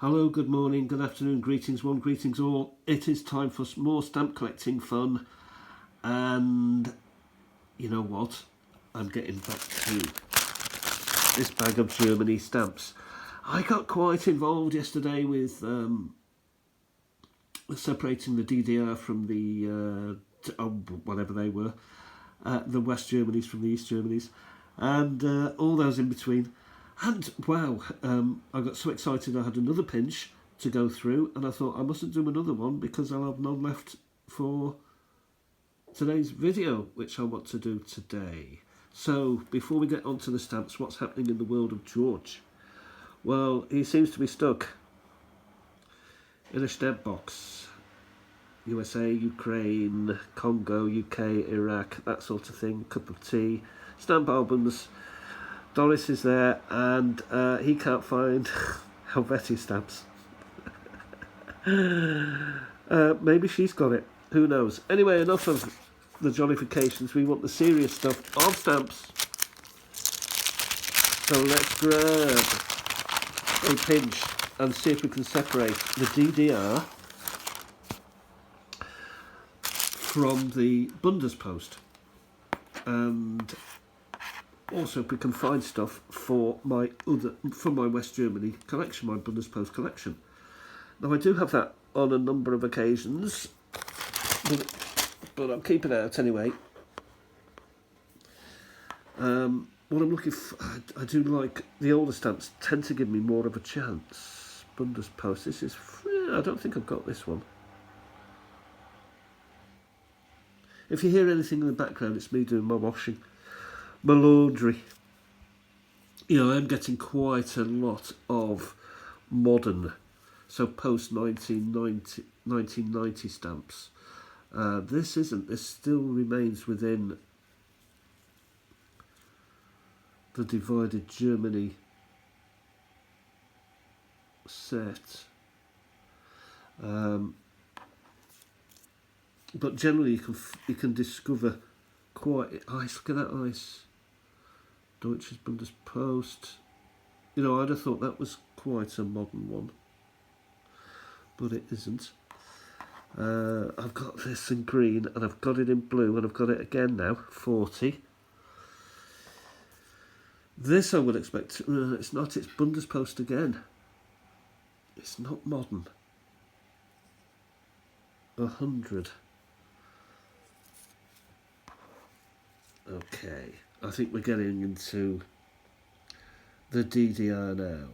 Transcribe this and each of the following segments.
Hello, good morning, good afternoon, greetings one, greetings all. It is time for more stamp collecting fun, and you know what? I'm getting back to this bag of Germany stamps. I got quite involved yesterday with separating the DDR from the whatever they were, the West Germanys from the East Germanys, and all those in between. And wow, I got so excited I had another pinch to go through, and I thought I mustn't do another one because I'll have none left for today's video, which I want to do today. So before we get onto the stamps, what's happening in the world of George? Well, he seems to be stuck in a stamp box. USA, Ukraine, Congo, UK, Iraq, that sort of thing, cup of tea, stamp albums. Doris is there, and he can't find Helvetii stamps. Maybe she's got it. Who knows? Anyway, enough of the jollifications. We want the serious stuff of stamps. So let's grab a pinch and see if we can separate the DDR from the Bundespost. And also, if we can find stuff for my West Germany collection, my Bundespost collection. Now, I do have that on a number of occasions, but I'm keeping it out anyway. What I'm looking for, I do like the older stamps, tend to give me more of a chance. Bundespost, this is free. I don't think I've got this one. If you hear anything in the background, it's me doing my washing. My laundry. You know, I'm getting quite a lot of modern, so post 1990 stamps. This still remains within the divided Germany set. But generally you can discover quite ice. Look at that ice. Deutsches Bundespost. You know, I'd have thought that was quite a modern one, but it isn't. I've got this in green, and I've got it in blue, and I've got it again now, 40. This I would expect, it's not, it's Bundespost again. It's not modern. 100. Okay, I think we're getting into the DDR now.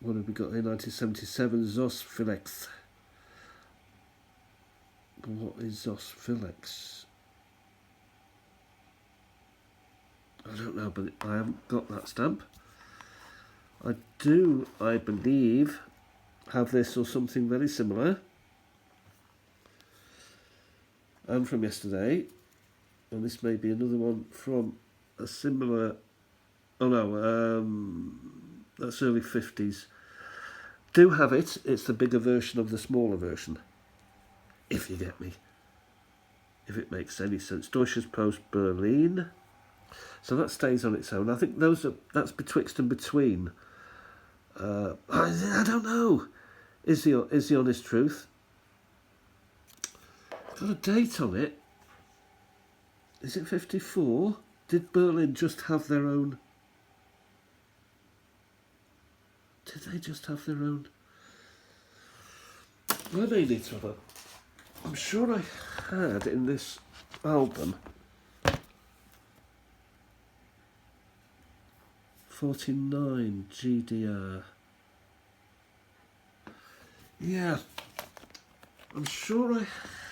What have we got here? 1977, Zossphilix. What is Zossphilix? I don't know, but I haven't got that stamp. I do, I believe, have this or something very similar. And from yesterday. And this may be another one from a similar, oh no, that's early 50s. Do have it, it's the bigger version of the smaller version, if you get me, if it makes any sense. Deutsches Post Berlin, so that stays on its own. I think that's betwixt and between. I don't know, is the honest truth. Got a date on it. Is it 54? Did Berlin just have their own? Did they just have their own? I may need to have a... I'm sure I had in this album 49 GDR. Yeah, I'm sure I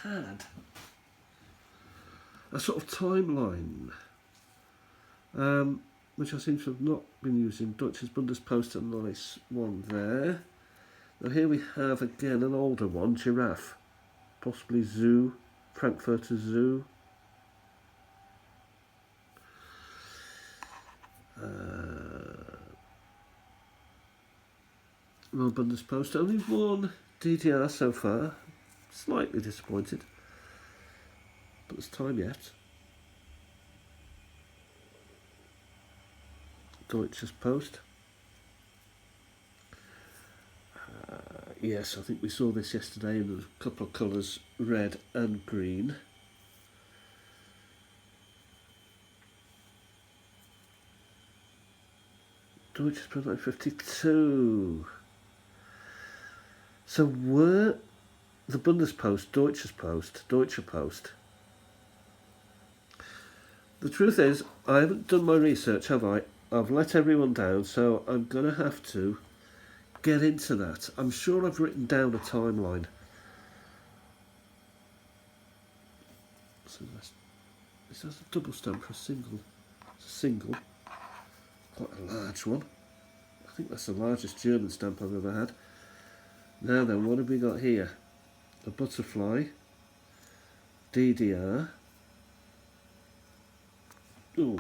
had a sort of timeline, which I seem to have not been using. Deutsches Bundespost, a nice one there. Now here we have again an older one, Giraffe, possibly Zoo, Frankfurter Zoo. Well, Bundespost, only one DDR so far. Slightly disappointed. But there's time yet. Deutsches Post. Yes, I think we saw this yesterday in a couple of colours, red and green. Deutsche Post 1952. So were the Bundespost, Deutsche Post? The truth is, I haven't done my research, have I? I've let everyone down, so I'm going to have to get into that. I'm sure I've written down a timeline. So this has a double stamp for a single. It's a single. Quite a large one. I think that's the largest German stamp I've ever had. Now then, what have we got here? A butterfly. DDR. Ooh.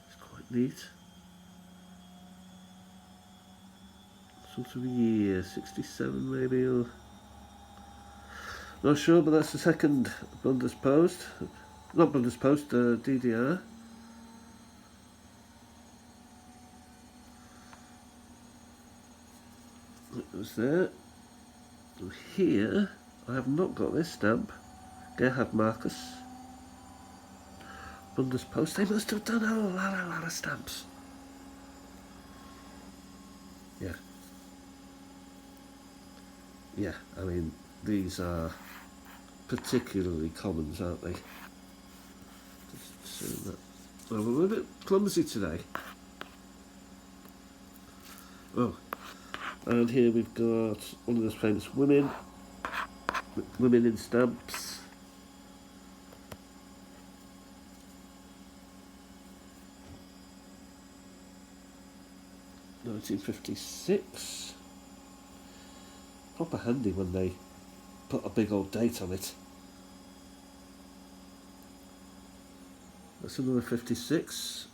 It's quite neat. Sort of a year, 67 maybe, or... Not sure, but that's the second Bundespost. Not Bundespost, DDR. It was there. Here, I have not got this stamp. Gerhard Marcus. Bundespost. They must have done a lot of stamps. Yeah. Yeah, I mean, these are particularly commons, aren't they? Just that. Well, we're a little bit clumsy today. Oh, and here we've got one of those famous women in stamps. (1956). Proper handy when they put a big old date on it. That's another 56.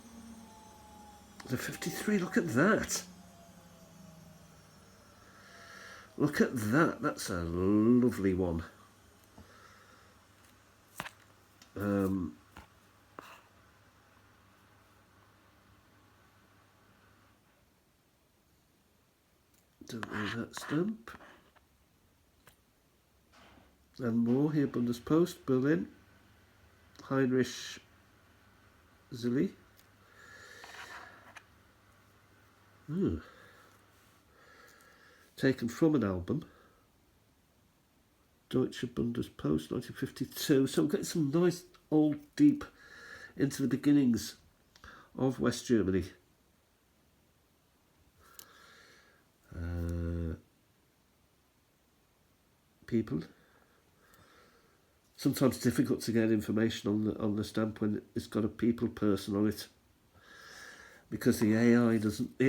The 53, look at that. Look at that, that's a lovely one. Don't know that stamp. And more here, Bundespost, Berlin. Heinrich Zilli. Taken from an album. Deutsche Bundespost, 1952. So we're getting some nice old deep into the beginnings of West Germany. People. Sometimes difficult to get information on the stamp when it's got a people person on it, because the AI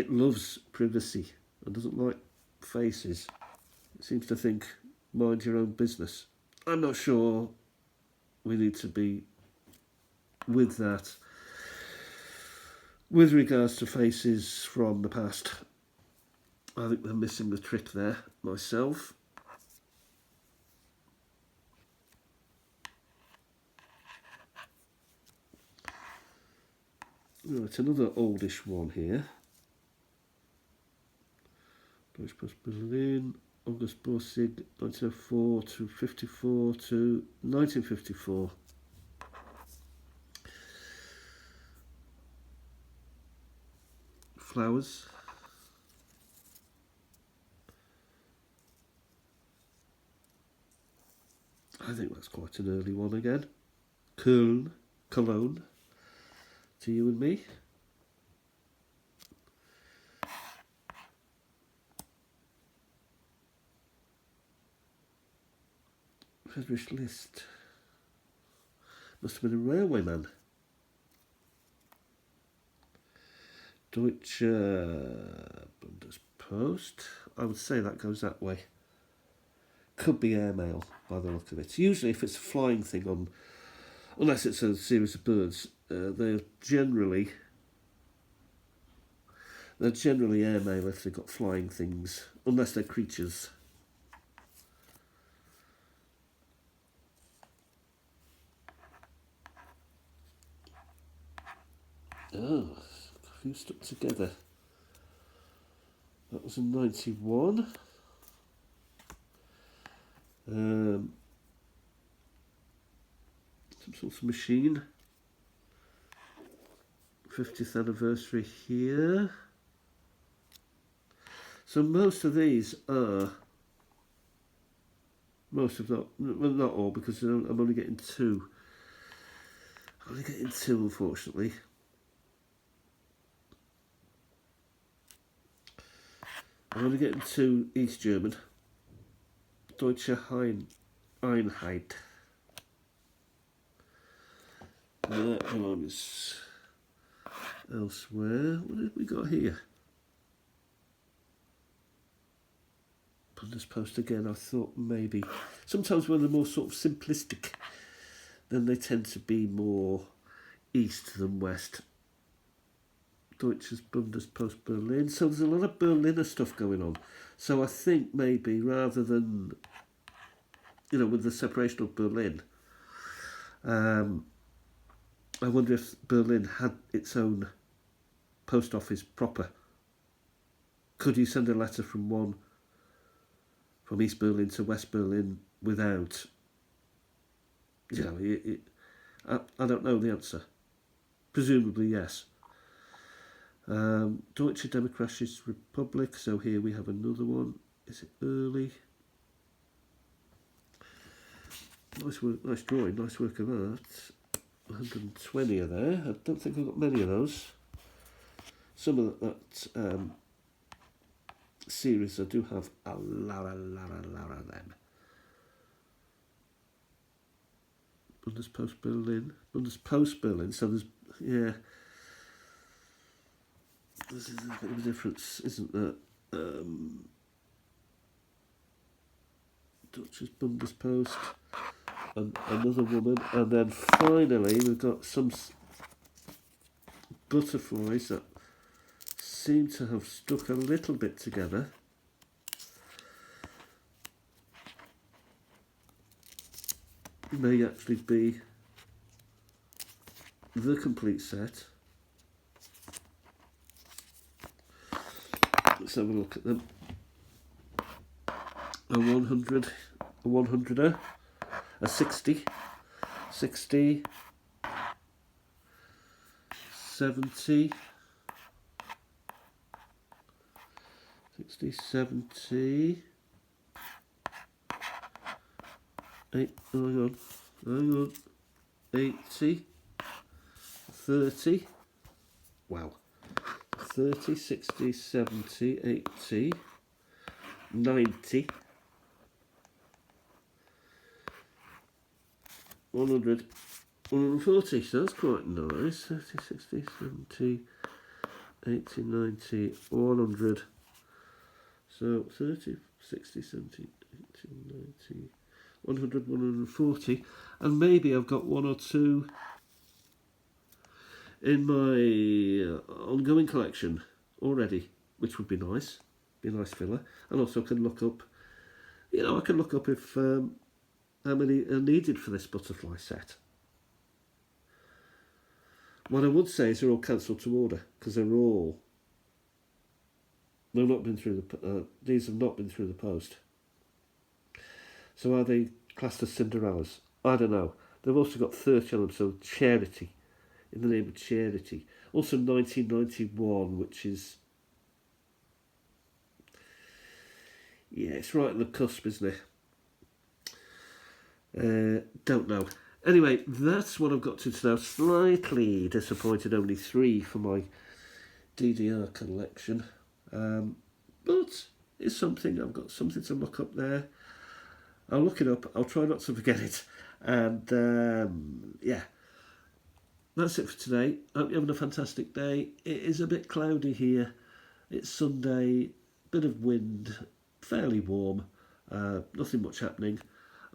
loves privacy and doesn't like faces. It seems to think, mind your own business. I'm not sure we need to be with that with regards to faces from the past. I think they're missing the trick there myself. Right, another oldish one here. Deutsche Post Berlin, August Borsig, 1904 to 54 to 1954. Flowers. I think that's quite an early one again. Cologne. To you and me. Friedrich List. Must have been a railwayman. Deutsche Bundespost. I would say that goes that way. Could be airmail by the look of it. Usually if it's a flying thing on, unless it's a series of birds, they're generally airmail if they've got flying things, unless they're creatures. Oh, who stuck together. That was in 91. Some sort of machine. 50th anniversary here. So most of these are, well, not all, because I'm only getting two. I'm only getting two, unfortunately. I'm only getting two East German. Deutsche Einheit. That belongs elsewhere. What have we got here? Bundespost again. I thought maybe sometimes when they're more sort of simplistic, then they tend to be more east than west. Deutsches Bundespost Berlin. So there's a lot of Berliner stuff going on. So I think maybe rather than, with the separation of Berlin, I wonder if Berlin had its own post office proper. Could you send a letter from East Berlin to West Berlin without, I don't know the answer. Presumably yes. Deutsche Demokratische Republik, so here we have another one. Is it early? Nice work, nice drawing, nice work of art. 120 are there. I don't think I've got many of those. Some of that series I do have a lot of them. Bundespost Berlin, so there's, yeah, there's a bit of a difference, isn't there? Deutsches Bundespost, and another woman, and then finally we've got some butterflies that seem to have stuck a little bit together. May actually be the complete set. Let's have a look at them. A 100, a 100er, a 60, 60, 70, 60, 70, hang on, 80, 30, wow, 30, 60, 70, 80, 90, 100, 140, so that's quite nice. 30, 60, 70, 80, 90, 100. So 30, 60, 70, 80, 90, 100, 140. And maybe I've got one or two in my ongoing collection already, which would be nice. Be a nice filler. And also I can look up, I can look up if how many are needed for this butterfly set. What I would say is they're all cancelled to order, because they've not been through these have not been through the post. So are they classed as Cinderellas? I don't know. They've also got 30 on them, so charity, in the name of charity. Also 1991, which is, yeah, it's right on the cusp, isn't it? Don't know. Anyway, that's what I've got to today. Slightly disappointed, only 3 for my DDR collection. But it's something. I've got something to look up there. I'll look it up. I'll try not to forget it. And yeah, that's it for today. Hope you're having a fantastic day. It is a bit cloudy here. It's Sunday, bit of wind, fairly warm, nothing much happening.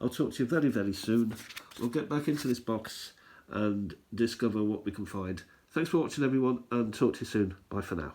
I'll talk to you very, very soon. We'll get back into this box and discover what we can find. Thanks for watching, everyone, and talk to you soon. Bye for now.